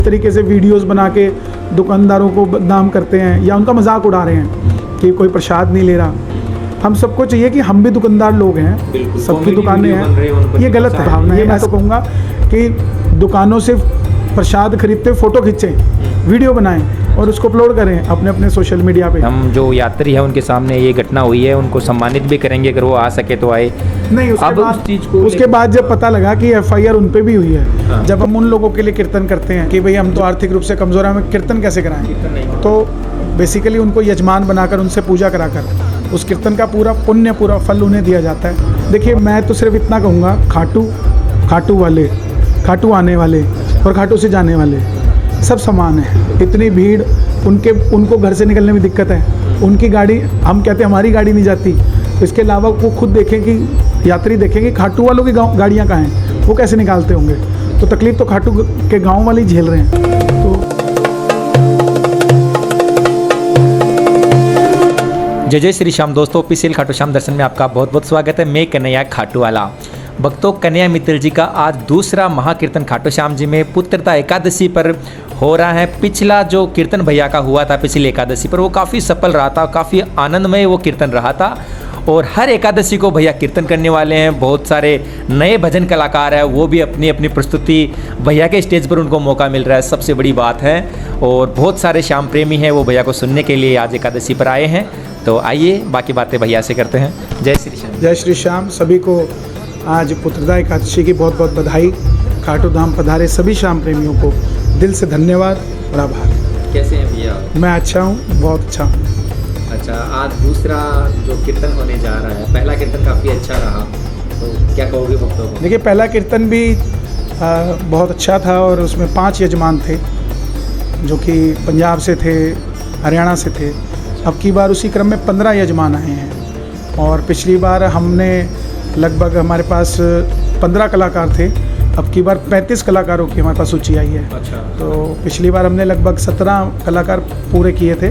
तरीके से वीडियोस बना के दुकानदारों को बदनाम करते हैं या उनका मजाक उड़ा रहे हैं कि कोई प्रसाद नहीं ले रहा। हम सबको चाहिए कि हम भी दुकानदार लोग हैं, सबकी दुकानें हैं, ये गलत भावना है। मैं तो कहूँगा कि दुकानों से प्रसाद खरीदते फ़ोटो खींचें, वीडियो बनाएं और उसको अपलोड करें अपने अपने सोशल मीडिया पे। हम जो यात्री हैं उनके सामने ये घटना हुई है, उनको सम्मानित भी करेंगे, अगर वो आ सके तो आए। नहीं, उसके बाद जब पता लगा कि FIR उन पे भी हुई है, हाँ। जब हम उन लोगों के लिए कीर्तन करते हैं कि भाई हम तो आर्थिक रूप से कमज़ोर हैं, हमें कीर्तन कैसे कराएं, तो बेसिकली उनको यजमान बनाकर उनसे पूजा कराकर उस कीर्तन का पूरा पुण्य, पूरा फल उन्हें दिया जाता है। देखिए, मैं तो सिर्फ इतना कहूँगा, खाटू वाले, खाटू आने वाले और खाटू से जाने वाले सब समान है। इतनी भीड़, उनको घर से निकलने में दिक्कत है, उनकी गाड़ी, हम कहते हैं हमारी गाड़ी नहीं जाती, तो इसके अलावा वो खुद देखें कि यात्री देखें कि खाटू वालों की गाड़ियाँ कहाँ हैं, वो कैसे निकालते होंगे। तो तकलीफ तो खाटू के गाँव वाले ही झेल रहे हैं। तो जय जय श्री श्याम दोस्तों, ऑफिशियल खाटू श्याम दर्शन में आपका बहुत बहुत स्वागत है। मैं कन्हैया खाटू वाला। भक्तों, कन्हैया मित्तल जी का आज दूसरा महाकीर्तन खाटू श्याम जी में पुत्रता एकादशी पर हो रहा है। पिछला जो कीर्तन भैया का हुआ था पिछली एकादशी पर, वो काफ़ी सफल रहा था, काफ़ी आनंदमय वो कीर्तन रहा था। और हर एकादशी को भैया कीर्तन करने वाले हैं। बहुत सारे नए भजन कलाकार हैं, वो भी अपनी अपनी प्रस्तुति भैया के स्टेज पर उनको मौका मिल रहा है, सबसे बड़ी बात है। और बहुत सारे श्याम प्रेमी हैं, वो भैया को सुनने के लिए आज एकादशी पर आए हैं। तो आइए बाकी बातें भैया से करते हैं। जय श्री श्याम। जय श्री श्याम। सभी को आज पुत्रदा एकादशी की बहुत बहुत बधाई। खाटू धाम पधारे सभी श्याम प्रेमियों को दिल से धन्यवाद और आभार। कैसे हैं भैया? मैं अच्छा हूँ, बहुत अच्छा हूँ। अच्छा, आज दूसरा जो कीर्तन होने जा रहा है, पहला कीर्तन काफ़ी अच्छा रहा, तो क्या कहोगे भक्तों को? देखिए, पहला कीर्तन भी बहुत अच्छा था और उसमें 5 यजमान थे जो कि पंजाब से थे, हरियाणा से थे। अब की बार उसी क्रम में 15 यजमान आए हैं और पिछली बार हमने लगभग, हमारे पास 15 कलाकार थे, अब की बार 35 कलाकारों की हमारे पास सूची आई है। अच्छा। तो पिछली बार हमने लगभग 17 कलाकार पूरे किए थे।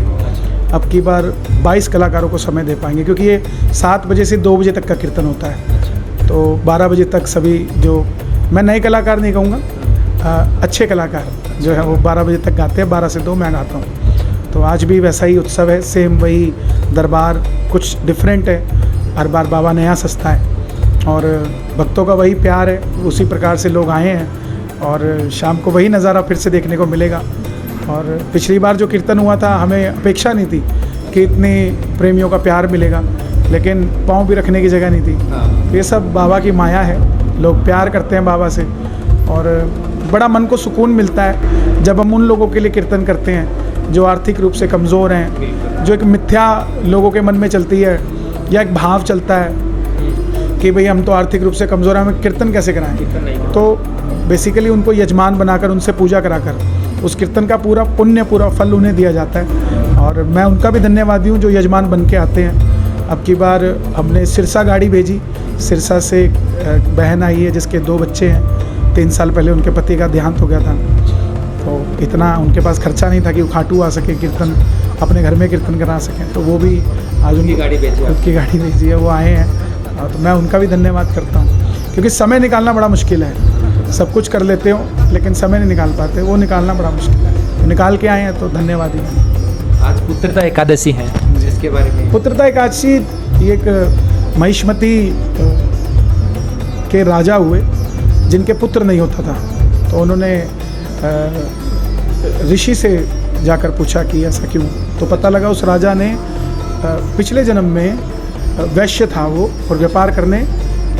अब की बार 22 कलाकारों को समय दे पाएंगे, क्योंकि ये 7 बजे से 2 बजे तक का कीर्तन होता है। तो 12 बजे तक सभी, जो मैं नए कलाकार नहीं कहूँगा, अच्छे कलाकार जो है वो 12 बजे तक गाते हैं, 12 से 2 मैं गाता हूँ। तो आज भी वैसा ही उत्सव है, सेम वही दरबार, कुछ डिफरेंट है, हर बार बाबा नया सस्ता है और भक्तों का वही प्यार है, उसी प्रकार से लोग आए हैं और शाम को वही नज़ारा फिर से देखने को मिलेगा। और पिछली बार जो कीर्तन हुआ था, हमें अपेक्षा नहीं थी कि इतने प्रेमियों का प्यार मिलेगा, लेकिन पाँव भी रखने की जगह नहीं थी। ये सब बाबा की माया है, लोग प्यार करते हैं बाबा से और बड़ा मन को सुकून मिलता है जब हम उन लोगों के लिए कीर्तन करते हैं जो आर्थिक रूप से कमज़ोर हैं, जो एक मिथ्या लोगों के मन में चलती है या एक भाव चलता है कि भाई हम तो आर्थिक रूप से कमज़ोर हैं, हमें कीर्तन कैसे कराएं। तो बेसिकली उनको यजमान बनाकर उनसे पूजा कराकर उस कीर्तन का पूरा पुण्य, पूरा फल उन्हें दिया जाता है और मैं उनका भी धन्यवादी हूँ जो यजमान बन के आते हैं। अब की बार हमने सिरसा गाड़ी भेजी, सिरसा से एक बहन आई है जिसके 2 बच्चे हैं। 3 साल पहले उनके पति का देहांत हो गया था, तो इतना उनके पास खर्चा नहीं था कि वो खाटू आ सके, कीर्तन अपने घर में कीर्तन करा सकें। तो वो भी आज उनकी गाड़ी भेजी, खुद की गाड़ी भेजी है, वो आए हैं। तो मैं उनका भी धन्यवाद करता हूँ, क्योंकि समय निकालना बड़ा मुश्किल है। सब कुछ कर लेते हो लेकिन समय नहीं निकाल पाते, वो निकालना बड़ा मुश्किल है। निकाल के आए हैं तो धन्यवाद ही। आज पुत्रता एकादशी है, जिसके बारे में पुत्रता एकादशी, एक महिष्मती के राजा हुए जिनके पुत्र नहीं होता था, तो उन्होंने ऋषि से जाकर पूछा कि ऐसा क्यों। तो पता लगा उस राजा ने पिछले जन्म में वैश्य था वो, और व्यापार करने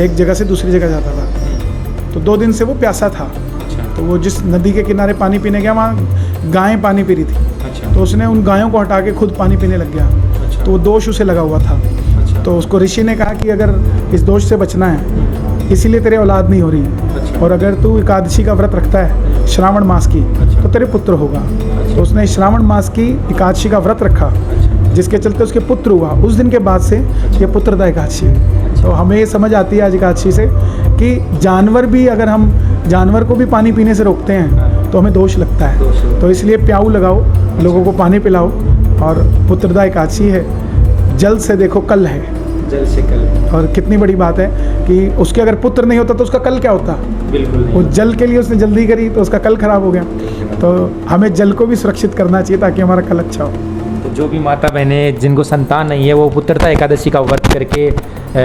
एक जगह से दूसरी जगह जाता था। तो 2 दिन से वो प्यासा था। अच्छा। तो वो जिस नदी के किनारे पानी पीने गया, वहाँ गायें पानी पी रही थी। अच्छा। तो उसने उन गायों को हटा के खुद पानी पीने लग गया। अच्छा। तो वो दोष उसे लगा हुआ था। अच्छा। तो उसको ऋषि ने कहा कि अगर इस दोष से बचना है, इसीलिए तेरे औलाद नहीं हो रही, अच्छा। और अगर तू एकादशी का व्रत रखता है श्रावण मास की, अच्छा। तो तेरे पुत्र होगा। अच्छा। तो उसने श्रावण मास की एकादशी का व्रत रखा, अच्छा। जिसके चलते उसके पुत्र हुआ। उस दिन के बाद से ये पुत्रदा एकादशी है। तो हमें ये समझ आती है आज एकादशी से कि जानवर भी, अगर हम जानवर को भी पानी पीने से रोकते हैं तो हमें दोष लगता है। तो इसलिए प्याऊ लगाओ, लोगों को पानी पिलाओ, और पुत्रदा एकादशी है। जल से देखो कल है, जल से कल। और कितनी बड़ी बात है कि उसके अगर पुत्र नहीं होता तो उसका कल क्या होता। बिल्कुल वो जल के लिए उसने जल्दी करी तो उसका कल खराब हो गया। तो हमें जल को भी सुरक्षित करना चाहिए ताकि हमारा कल अच्छा हो। तो जो भी माता बहनें जिनको संतान नहीं है वो पुत्रता एकादशी का व्रत करके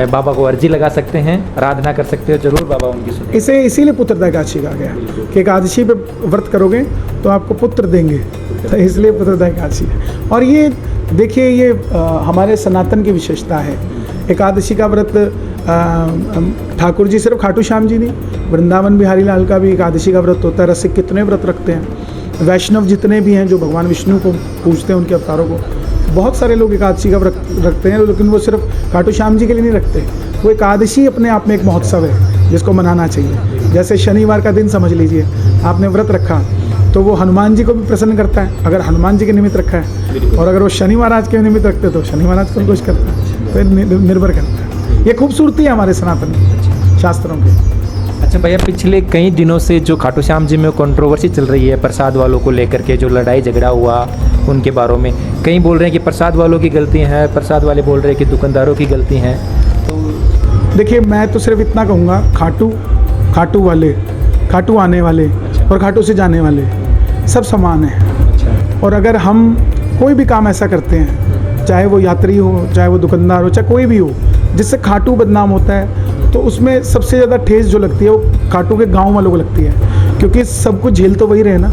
बाबा को अर्जी लगा सकते हैं, आराधना कर सकते हो। जरूर बाबा उनकी सुने। इसे इसीलिए पुत्रता एकादशी कहा गया कि एकादशी पे व्रत करोगे तो आपको पुत्र देंगे, तो इसलिए पुत्रता एकादशी है। और ये देखिए ये हमारे सनातन की विशेषता है। एकादशी का व्रत ठाकुर जी सिर्फ खाटू श्याम जी नहीं, वृंदावन बिहारी लाल का भी एकादशी का व्रत होता है। रसिक कितने व्रत रखते हैं, वैष्णव जितने भी हैं जो भगवान विष्णु को पूजते हैं उनके अवतारों को, बहुत सारे लोग एकादशी का व्रत रखते हैं। लेकिन वो सिर्फ खाटू श्याम जी के लिए नहीं रखते, वो एकादशी अपने आप में एक महोत्सव है जिसको मनाना चाहिए। जैसे शनिवार का दिन समझ लीजिए, आपने व्रत रखा तो वो हनुमान जी को भी प्रसन्न करता है अगर हनुमान जी के निमित्त रखा है, और अगर वो शनि महाराज के निमित्त रखते तो शनि महाराज को खुश करता है। तो निर्भर करता है, ये खूबसूरती है हमारे सनातन शास्त्रों की। अच्छा भैया, पिछले कई दिनों से जो खाटू श्याम जी में कंट्रोवर्सी चल रही है प्रसाद वालों को लेकर के, जो लड़ाई झगड़ा हुआ उनके बारे में, कई बोल रहे हैं कि प्रसाद वालों की गलती है, प्रसाद वाले बोल रहे हैं कि दुकानदारों की गलती है। तो देखिए मैं तो सिर्फ इतना कहूँगा, खाटू वाले, खाटू आने वाले और खाटू से जाने वाले सब समान हैं। और अगर हम कोई भी काम ऐसा करते हैं, चाहे वो यात्री हो, चाहे वो दुकानदार हो, चाहे कोई भी हो, जिससे खाटू बदनाम होता है, तो उसमें सबसे ज़्यादा ठेस जो लगती है वो खाटू के गांव वालों को लगती है, क्योंकि सब कुछ झेल तो वही रहे ना।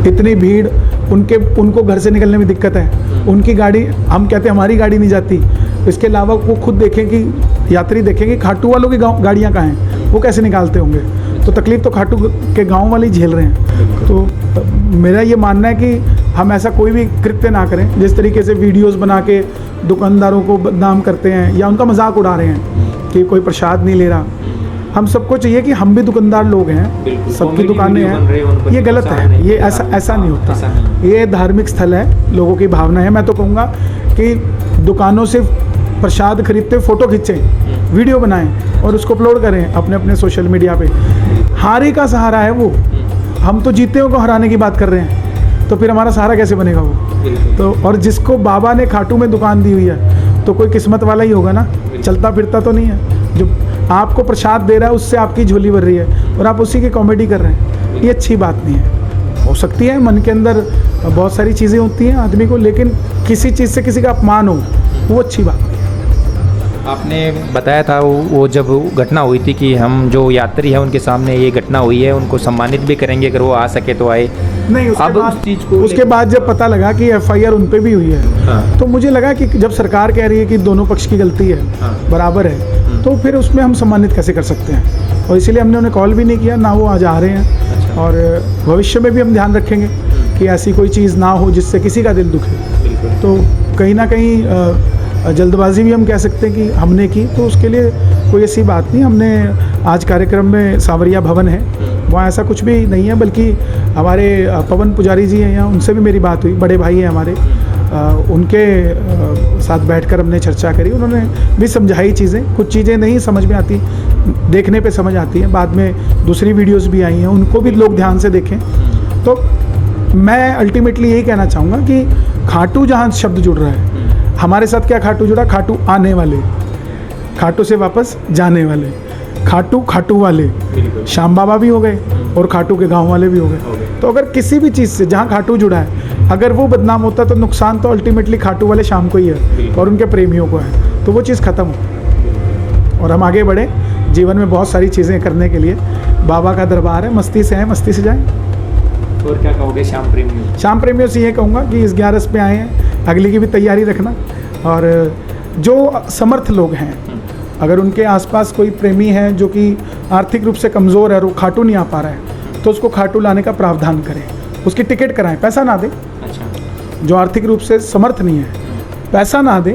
इतनी भीड़, उनको घर से निकलने में दिक्कत है, उनकी गाड़ी, हम कहते हैं हमारी गाड़ी नहीं जाती। इसके अलावा वो खुद देखें कि यात्री देखें कि खाटू वालों की गाड़ियाँ कहाँ हैं, वो कैसे निकालते होंगे। तो तकलीफ़ तो खाटू के गाँव वाले ही झेल रहे हैं। तो मेरा ये मानना है कि हम ऐसा कोई भी कृत्य ना करें जिस तरीके से वीडियोस बना के दुकानदारों को बदनाम करते हैं या उनका मजाक उड़ा रहे हैं कि कोई प्रसाद नहीं ले रहा। हम सबको चाहिए कि हम भी दुकानदार लोग हैं, सबकी दुकानें हैं, ये गलत है, ये ऐसा नहीं होता। ये धार्मिक स्थल है, लोगों की भावना है। मैं तो कहूँगा कि दुकानों से प्रसाद खरीदते फ़ोटो खींचें, वीडियो बनाएं और उसको अपलोड करें अपने अपने सोशल मीडिया पे। हारे का सहारा है वो, हम तो जीते को हराने की बात कर रहे हैं, तो फिर हमारा सहारा कैसे बनेगा वो। तो और जिसको बाबा ने खाटू में दुकान दी हुई है तो कोई किस्मत वाला ही होगा ना, चलता फिरता तो नहीं है। जो आपको प्रसाद दे रहा है उससे आपकी झोली भर रही है और आप उसी की कॉमेडी कर रहे हैं, ये अच्छी बात नहीं है। हो सकती है मन के अंदर बहुत सारी चीज़ें होती हैं आदमी को, लेकिन किसी चीज़ से किसी का अपमान हो वो अच्छी बात नहीं है। आपने बताया था वो जब घटना हुई थी कि हम जो यात्री हैं उनके सामने ये घटना हुई है, उनको सम्मानित भी करेंगे अगर वो आ सके तो आए। नहीं, उसके बाद जब पता लगा कि FIR उन पे भी हुई है, तो मुझे लगा कि जब सरकार कह रही है कि दोनों पक्ष की गलती है, बराबर है, तो फिर उसमें हम सम्मानित कैसे कर सकते हैं। और इसीलिए हमने उन्हें कॉल भी नहीं किया, ना वो आज आ रहे हैं। और भविष्य में भी हम ध्यान रखेंगे कि ऐसी कोई चीज़ ना हो जिससे किसी का दिल दुखे। तो कहीं ना कहीं जल्दबाजी भी हम कह सकते हैं कि हमने की, तो उसके लिए कोई ऐसी बात नहीं। हमने आज कार्यक्रम में सावरिया भवन है, वहाँ ऐसा कुछ भी नहीं है, बल्कि हमारे पवन पुजारी जी हैं यहाँ, उनसे भी मेरी बात हुई, बड़े भाई हैं हमारे, उनके साथ बैठकर हमने चर्चा करी। उन्होंने भी समझाई चीज़ें, कुछ चीज़ें नहीं समझ में आती, देखने पे समझ आती हैं, बाद में दूसरी वीडियोस भी आई हैं, उनको भी लोग ध्यान से देखें। तो मैं अल्टीमेटली यही कहना चाहूँगा कि खाटू जहाँ शब्द जुड़ रहा है, हमारे साथ क्या खाटू जुड़ा, खाटू आने वाले, खाटू से वापस जाने वाले, खाटू वाले, श्याम बाबा भी हो गए और खाटू के गांव वाले भी हो गए। तो अगर किसी भी चीज़ से जहां खाटू जुड़ा है, अगर वो बदनाम होता तो नुकसान तो अल्टीमेटली खाटू वाले शाम को ही है और उनके प्रेमियों को है, तो वो चीज़ ख़त्म हो और हम आगे बढ़े। जीवन में बहुत सारी चीज़ें करने के लिए बाबा का दरबार है, मस्ती से आए, मस्ती से जाएँ। और क्या कहोगे श्याम प्रेमियों? श्याम प्रेमियों से ये कहूँगा कि इस 11 पे आए हैं, अगली की भी तैयारी रखना। और जो समर्थ लोग हैं, अगर उनके आसपास कोई प्रेमी है जो कि आर्थिक रूप से कमज़ोर है और वो खाटू नहीं आ पा रहा है, तो उसको खाटू लाने का प्रावधान करें, उसकी टिकट कराएं, पैसा ना दें। अच्छा। जो आर्थिक रूप से समर्थ नहीं है, पैसा ना दें,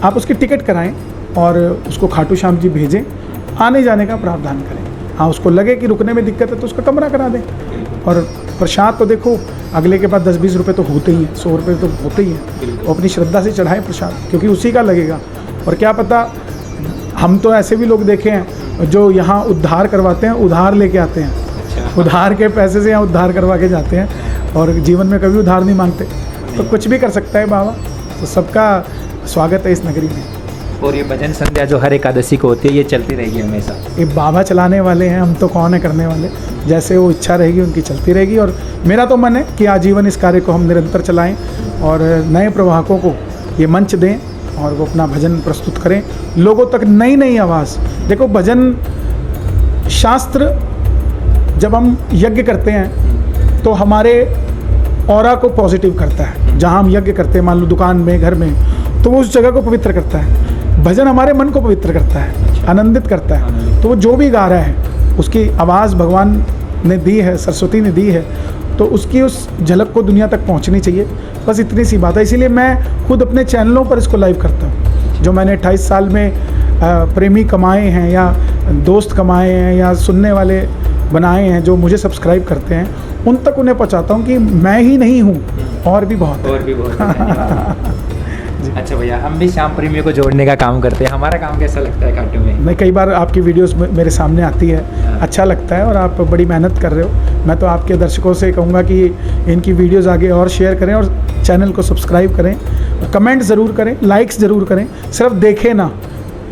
आप उसकी टिकट कराएं और उसको खाटू श्याम जी भेजें, आने जाने का प्रावधान करें। हाँ, उसको लगे कि रुकने में दिक्कत है तो उसका कमरा करा दें। और प्रसाद तो देखो अगले के पास 10-20 रुपये तो होते ही हैं, 100 रुपये तो होते ही हैं, वो अपनी श्रद्धा से चढ़ाएं प्रसाद, क्योंकि उसी का लगेगा। और क्या पता, हम तो ऐसे भी लोग देखे हैं जो यहाँ उद्धार करवाते हैं, उधार लेके आते हैं। अच्छा। उधार के पैसे से यहाँ उद्धार करवा के जाते हैं और जीवन में कभी उधार नहीं मांगते। तो कुछ भी कर सकता है बाबा, तो सबका स्वागत है इस नगरी में। और ये भजन संध्या जो हर एकादशी को होती है ये चलती रहेगी हमेशा। ये बाबा चलाने वाले हैं, हम तो कौन है करने वाले। जैसे वो इच्छा रहेगी उनकी चलती रहेगी, और मेरा तो मन है कि आजीवन इस कार्य को हम निरंतर चलाएं और नए प्रवाहकों को ये मंच दें और वो अपना भजन प्रस्तुत करें, लोगों तक नई नई आवाज़। देखो भजन शास्त्र जब हम यज्ञ करते हैं तो हमारे ऑरा को पॉजिटिव करता है। जहाँ हम यज्ञ करते हैं, मान लो दुकान में, घर में, तो वो उस जगह को पवित्र करता है। भजन हमारे मन को पवित्र करता है, आनंदित करता है। तो वो जो भी गा रहा है उसकी आवाज़ भगवान ने दी है, सरस्वती ने दी है, तो उसकी उस झलक को दुनिया तक पहुंचनी चाहिए। बस इतनी सी बात है। इसीलिए मैं खुद अपने चैनलों पर इसको लाइव करता हूँ। जो मैंने 28 साल में प्रेमी कमाए हैं या दोस्त कमाए हैं या सुनने वाले बनाए हैं, जो मुझे सब्सक्राइब करते हैं, उन तक उन्हें पहुँचाता हूँ कि मैं ही नहीं हूँ, और भी बहुत है। और भी बहुत है। अच्छा भैया, हम भी श्याम प्रेमियों को जोड़ने का काम करते हैं, हमारा काम कैसा लगता है खाटू में? मैं कई बार आपकी वीडियोस मेरे सामने आती है, अच्छा लगता है, और आप बड़ी मेहनत कर रहे हो। मैं तो आपके दर्शकों से कहूँगा कि इनकी वीडियोस आगे और शेयर करें और चैनल को सब्सक्राइब करें, कमेंट ज़रूर करें, लाइक्स ज़रूर करें, सिर्फ देखें ना,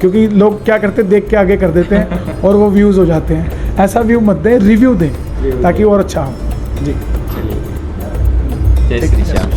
क्योंकि लोग क्या करते हैं, देख के आगे कर देते हैं और वो व्यूज़ हो जाते हैं। ऐसा व्यू मत दें, रिव्यू दें ताकि और अच्छा हो। जी, जय श्री श्याम।